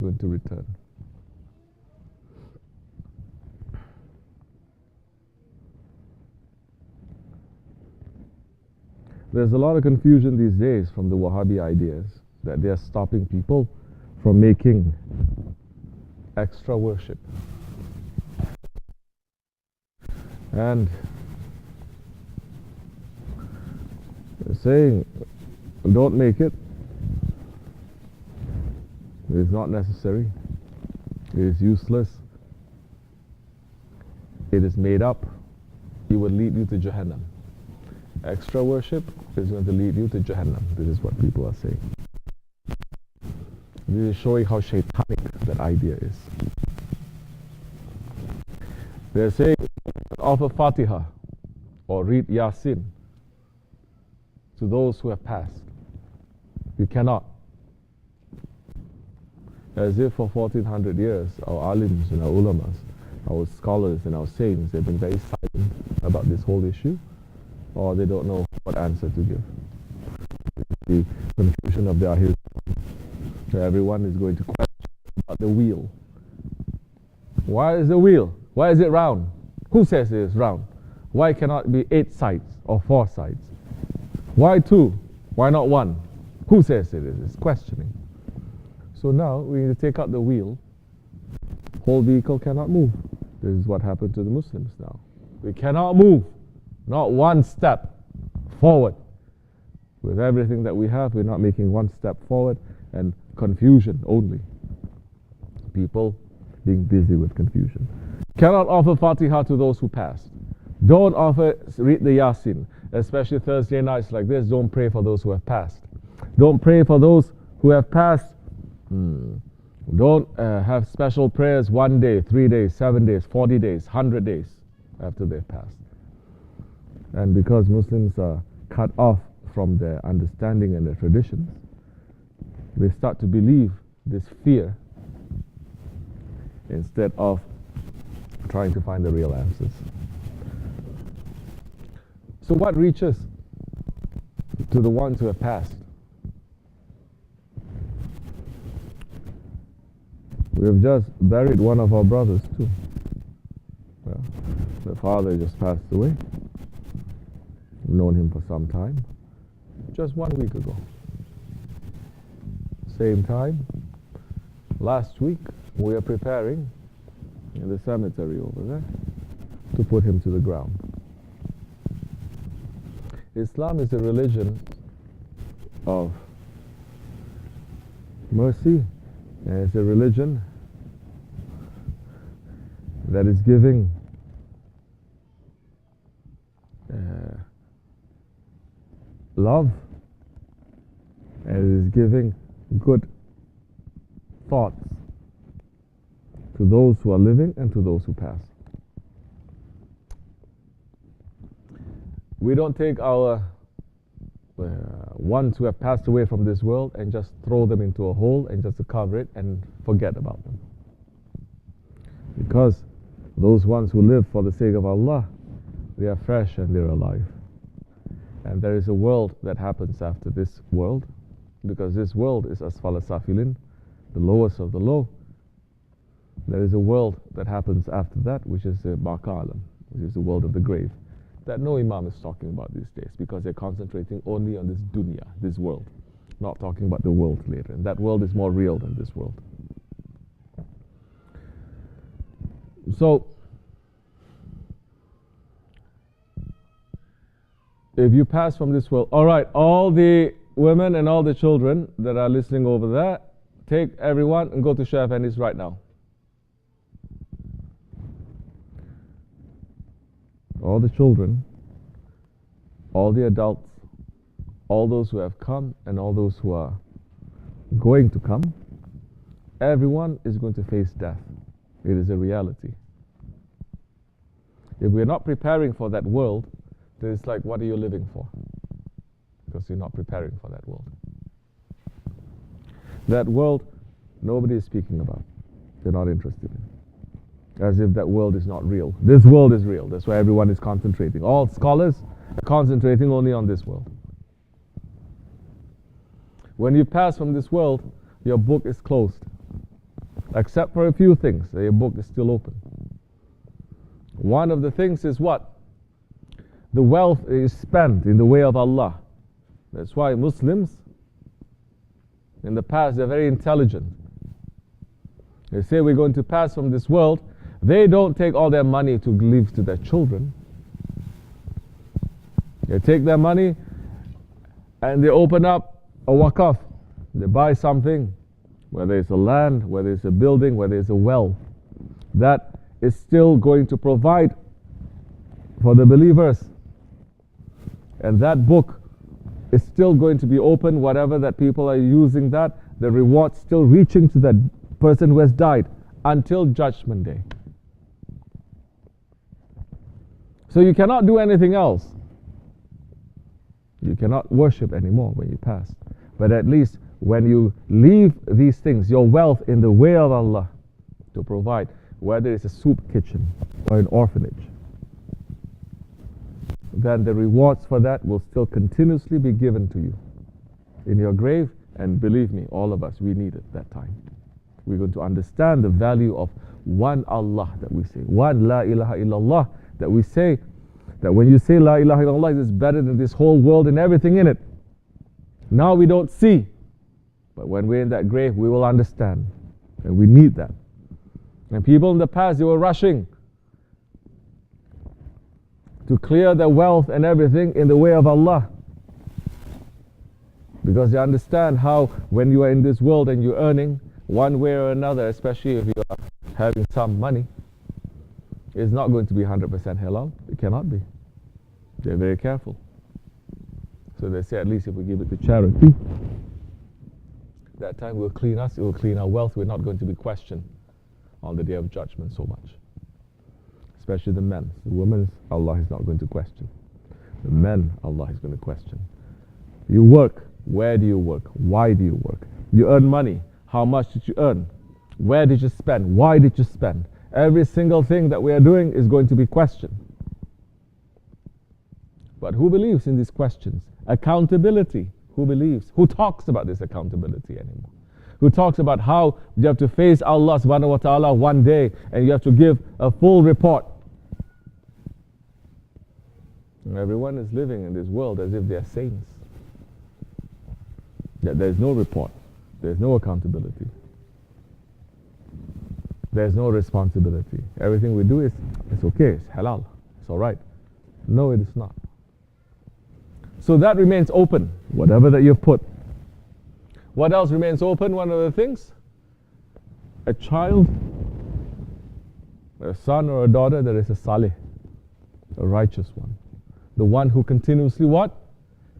going to return. There's a lot of confusion these days from the Wahhabi ideas that they are stopping people from making extra worship. And they're saying, don't make it. It is not necessary. It is useless. It is made up. It will lead you to Jahannam. Extra worship is going to lead you to Jahannam. This is what people are saying. This is showing how shaitanic that idea is. They're saying, offer Fatiha or read Yasin to those who have passed. You cannot. As if for 1400 years, our alims and our ulamas, our scholars and our saints, they've been very silent about this whole issue, or they don't know what answer to give. The confusion of the Ahir. Everyone is going to question about the wheel. Why is the wheel? Why is it round? Who says it is round? Why cannot it be 8 sides or 4 sides? Why 2? Why not 1? Who says it is? It's questioning. So now we need to take out the wheel. Whole vehicle cannot move. This is what happened to the Muslims now. We cannot move. Not 1 step forward. With everything that we have, we're not making 1 step forward, and confusion only. People being busy with confusion. Cannot offer Fatiha to those who passed. Don't read the Yasin, especially Thursday nights like this. Don't pray for those who have passed. Don't pray for those who have passed. Don't have special prayers 1 day, 3 days, 7 days, 40 days, 100 days after they've passed. And because Muslims are cut off from their understanding and their traditions, they start to believe this fear instead of trying to find the real answers. So what reaches to the ones who have passed? We have just buried one of our brothers too. Well, the father just passed away. We've known him for some time. Just 1 week ago. Same time, last week, we are preparing in the cemetery over there to put him to the ground. Islam is a religion of mercy, and it's a religion that is giving love, and it is giving good thoughts to those who are living and to those who pass. We don't take our ones who have passed away from this world and just throw them into a hole and just cover it and forget about them. Because those ones who live for the sake of Allah, they are fresh and they're alive. And there is a world that happens after this world, because this world is asfala safilin, the lowest of the low. There is a world that happens after that, which is the Baqalam, which is the world of the grave, that no Imam is talking about these days, because they're concentrating only on this dunya, this world, not talking about the world later. And that world is more real than this world. So, if you pass from this world, all right, all the women and all the children that are listening over there, take everyone and go to Shah Effendi's right now. All the children, all the adults, all those who have come and all those who are going to come, everyone is going to face death. It is a reality. If we're not preparing for that world, then it's like, what are you living for? Because you're not preparing for that world. That world, nobody is speaking about. They're not interested in. As if that world is not real. This world is real. That's why everyone is concentrating. All scholars are concentrating only on this world. When you pass from this world, your book is closed. except for a few things. Your book is still open. One of the things is what? The wealth is spent in the way of Allah. That's why Muslims, in the past, they're very intelligent. They say we're going to pass from this world. They don't take all their money to give to their children. They take their money and they open up a waqaf. They buy something, whether it's a land, whether it's a building, whether it's a well, that is still going to provide for the believers. And that book is still going to be open, whatever that people are using that, the reward still reaching to that person who has died until Judgment Day. So you cannot do anything else. You cannot worship anymore when you pass. But at least when you leave these things, your wealth in the way of Allah to provide, whether it's a soup kitchen or an orphanage, then the rewards for that will still continuously be given to you in your grave. And believe me, all of us, we need it that time. We're going to understand the value of one Allah that we say, one La ilaha illallah that we say, that when you say La ilaha illallah, it is better than this whole world and everything in it. Now we don't see, but when we're in that grave, we will understand. And we need that. And people in the past, they were rushing to clear their wealth and everything in the way of Allah. Because they understand how when you are in this world and you're earning one way or another, especially if you are having some money, it's not going to be 100% halal. It cannot be. They're very careful. So they say, at least if we give it to charity, that time will clean us, it will clean our wealth. We're not going to be questioned on the day of judgment so much. Especially the men. The women, Allah is not going to question. The men, Allah is going to question. You work. Where do you work? Why do you work? You earn money. How much did you earn? Where did you spend? Why did you spend? Every single thing that we are doing is going to be questioned. But who believes in these questions? Accountability. Who believes? Who talks about this accountability anymore? Who talks about how you have to face Allah subhanahu wa ta'ala one day and you have to give a full report? And everyone is living in this world as if they are saints. Yet there is no report. There is no accountability. There is no responsibility. Everything we do is, it's okay, it's halal, it's alright. No, it is not. So that remains open, whatever that you've put. What else remains open? One of the things, a child, a son or a daughter that is a salih, a righteous one. The one who continuously what?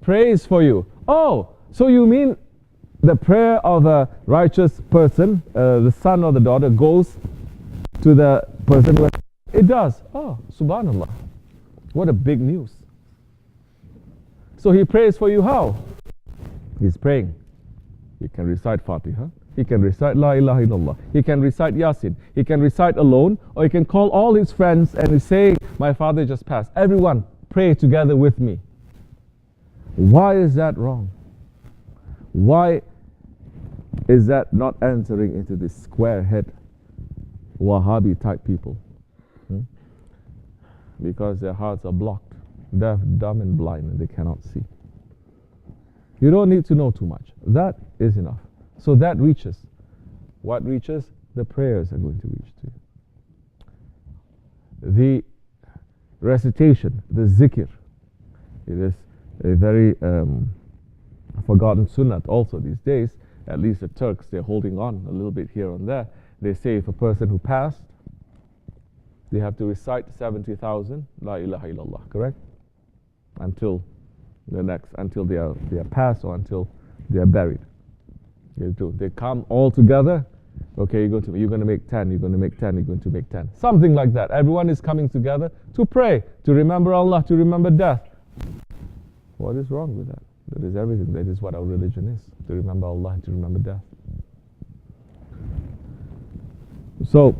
Prays for you. Oh, so you mean the prayer of a righteous person, the son or the daughter, goes to the person who... It does. Oh, subhanallah. What a big news. So he prays for you how? He's praying. He can recite Fatiha. He can recite La ilaha illallah. He can recite Yasin. He can recite alone, or he can call all his friends and he's saying, my father just passed. Everyone, pray together with me. Why is that wrong? Why is that not entering into this square head Wahhabi type people? Because their hearts are blocked, deaf, dumb and blind, and they cannot see. You don't need to know too much. That is enough. So that reaches. What reaches? The prayers are going to reach to you. The recitation, the zikr, it is a very forgotten sunnat also these days. At least the Turks, they're holding on a little bit here and there. They say if a person who passed, they have to recite 70,000 La ilaha illallah, correct? Until they are passed or until they are buried. They do. They come all together. Okay, you're going to make 10, you're going to make 10, you're going to make 10. Something like that. Everyone is coming together to pray, to remember Allah, to remember death. What is wrong with that? That is everything. That is what our religion is. To remember Allah and to remember death. So,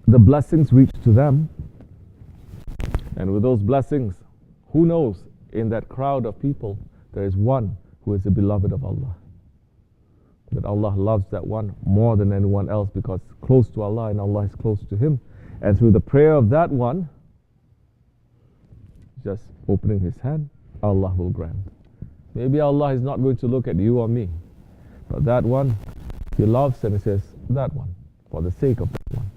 the blessings reach to them. And with those blessings, who knows, in that crowd of people, there is one who is the beloved of Allah. That Allah loves that one more than anyone else because it's close to Allah and Allah is close to him. And through the prayer of that one, just opening his hand, Allah will grant. Maybe Allah is not going to look at you or me, but that one he loves, and he says, that one, for the sake of that one.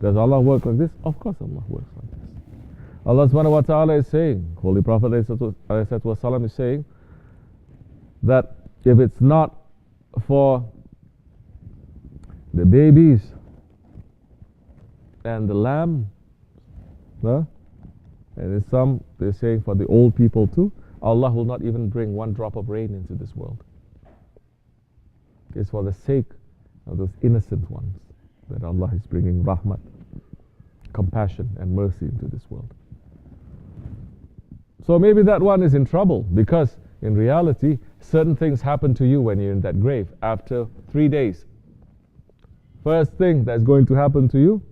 Does Allah work like this? Of course Allah works like this. Allah subhanahu wa ta'ala is saying, Holy Prophet ﷺ is saying, that if it's not for the babies and the lamb, and in some they're saying for the old people too, Allah will not even bring one drop of rain into this world. It's for the sake of those innocent ones that Allah is bringing rahmat, compassion and mercy into this world. So maybe that one is in trouble because in reality certain things happen to you when you're in that grave after 3 days. First thing that's going to happen to you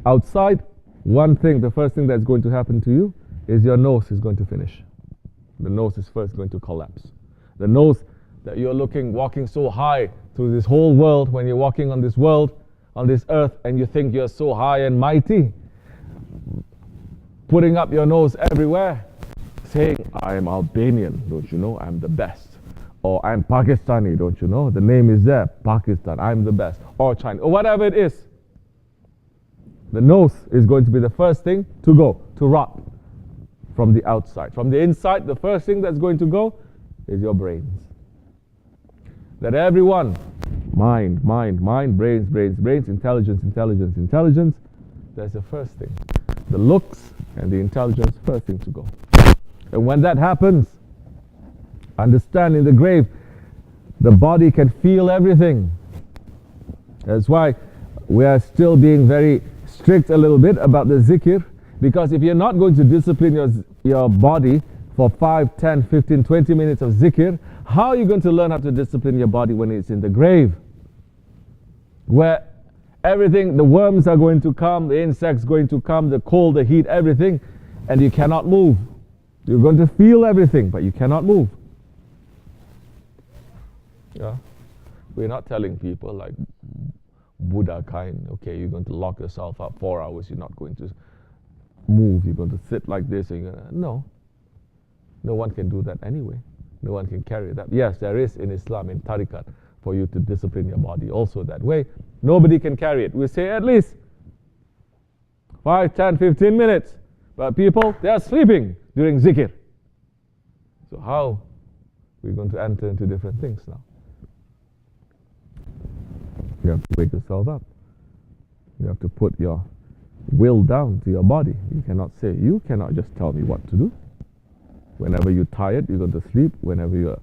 outside, the first thing that's going to happen to you is your nose is going to finish. The nose is first going to collapse. The nose that you're walking so high through this whole world, when you're walking on this world, on this earth, and you think you're so high and mighty, putting up your nose everywhere, saying, I am Albanian, don't you know, I'm the best. Or I'm Pakistani, don't you know, the name is there, Pakistan, I'm the best. Or China, or whatever it is. The nose is going to be the first thing to go, to rot from the outside. From the inside, the first thing that's going to go is your brains. That everyone, mind, brains, intelligence, that's the first thing. The looks and the intelligence, first thing to go. And when that happens, understand in the grave, the body can feel everything. That's why we are still being very strict a little bit about the zikr, because if you're not going to discipline your body for 5, 10, 15, 20 minutes of zikr, how are you going to learn how to discipline your body when it's in the grave? Where everything, the worms are going to come, the insects going to come, the cold, the heat, everything, and you cannot move. You're going to feel everything, but you cannot move. Yeah? We're not telling people like Buddha kind, okay, you're going to lock yourself up 4 hours, you're not going to move, you're going to sit like this. No. No one can do that anyway. No one can carry that. Yes, there is in Islam, in tariqat, for you to discipline your body also that way. Nobody can carry it. We say at least 5, 10, 15 minutes. But people, they are sleeping during zikr. So how we're going to enter into different things now? You have to wake yourself up. You have to put your will down to your body. You cannot just tell me what to do. Whenever you're tired, you're going to sleep. Whenever you're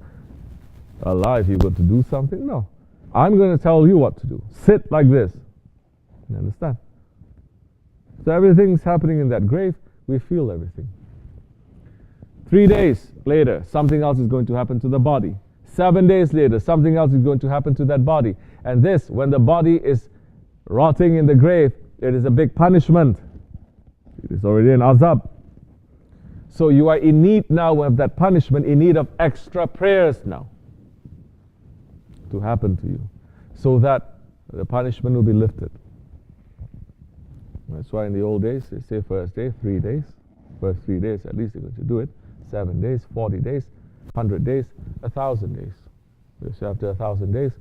alive, you're going to do something. No. I'm going to tell you what to do. Sit like this. You understand? So everything's happening in that grave. We feel everything. 3 days later, something else is going to happen to the body. 7 days later, something else is going to happen to that body. And this, when the body is rotting in the grave, it is a big punishment. It is already an azab. So you are in need now of that punishment, in need of extra prayers now to happen to you, so that the punishment will be lifted. That's why in the old days, they say first day, 3 days. First 3 days, at least you're going to do it. 7 days, 40 days, 100 days, 1,000 days. So after 1,000 days,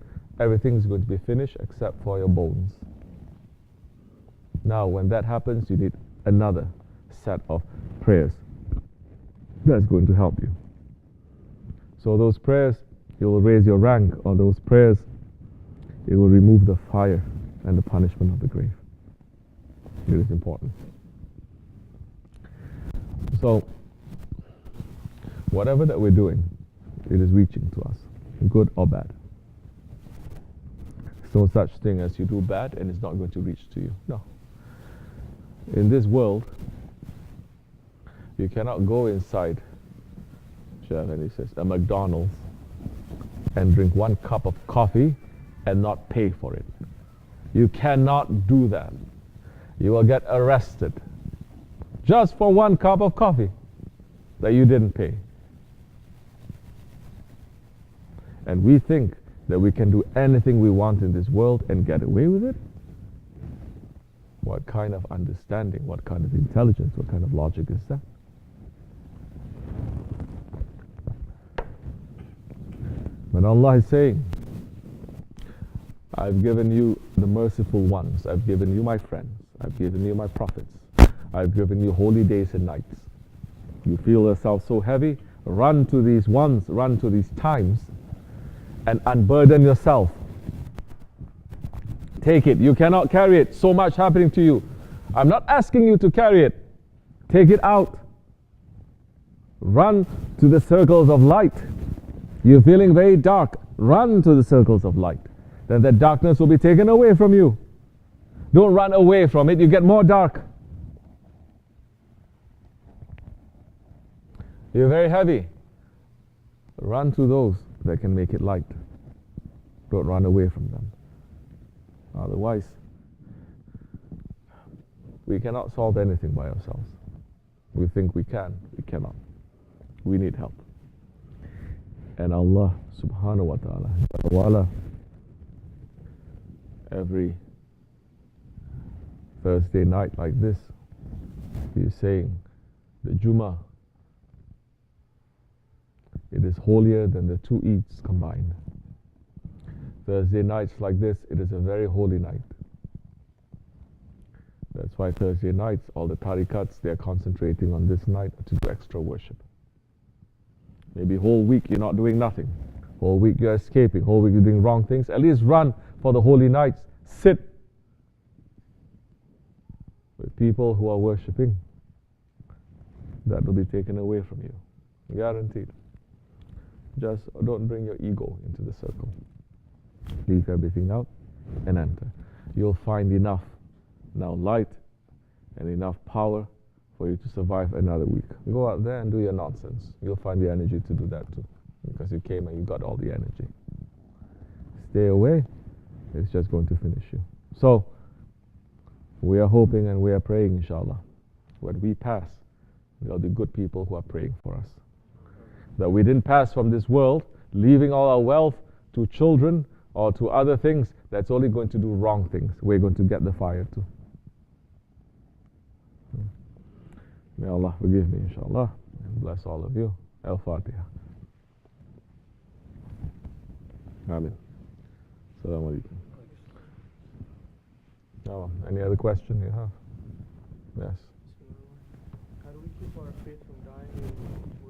everything is going to be finished except for your bones. Now, when that happens, you need another set of prayers that's going to help you. So those prayers, it will raise your rank. Or those prayers, it will remove the fire and the punishment of the grave. It is important. So, whatever that we're doing, it is reaching to us, good or bad. There's no such thing as you do bad and it's not going to reach to you. No. In this world, you cannot go inside, he says, a McDonald's and drink 1 cup of coffee and not pay for it. You cannot do that. You will get arrested just for 1 cup of coffee that you didn't pay. And we think that we can do anything we want in this world and get away with it? What kind of understanding, what kind of intelligence, what kind of logic is that? When Allah is saying, I've given you the merciful ones, I've given you my friends, I've given you my prophets, I've given you holy days and nights. You feel yourself so heavy, run to these ones, run to these times, and unburden yourself. Take it. You cannot carry it. So much happening to you. I'm not asking you to carry it. Take it out. Run to the circles of light. You're feeling very dark. Run to the circles of light. Then that darkness will be taken away from you. Don't run away from it. You get more dark. You're very heavy. Run to those that can make it light. Don't run away from them. Otherwise, we cannot solve anything by ourselves. We think we can. We cannot. We need help. And Allah subhanahu wa ta'ala, every Thursday night like this, He is saying, the Jummah, it is holier than the two Eids combined. Thursday nights like this, it is a very holy night. That's why Thursday nights, all the tarikats, they are concentrating on this night to do extra worship. Maybe whole week you're not doing nothing. Whole week you're escaping. Whole week you're doing wrong things. At least run for the holy nights. Sit with people who are worshipping. That will be taken away from you. Guaranteed. Just don't bring your ego into the circle. Leave everything out and enter. You'll find enough now light and enough power for you to survive another week. Go out there and do your nonsense. You'll find the energy to do that too, because you came and you got all the energy. Stay away, it's just going to finish you. So, we are hoping and we are praying, inshallah, when we pass, there'll be good people who are praying for us. That we didn't pass from this world, leaving all our wealth to children or to other things that's only going to do wrong things. We're going to get the fire too. May Allah forgive me, inshallah, and bless all of you. Al-Fatiha. Amin. Assalamu alaikum. Any other question you have? Yes. How do we keep our faith from dying?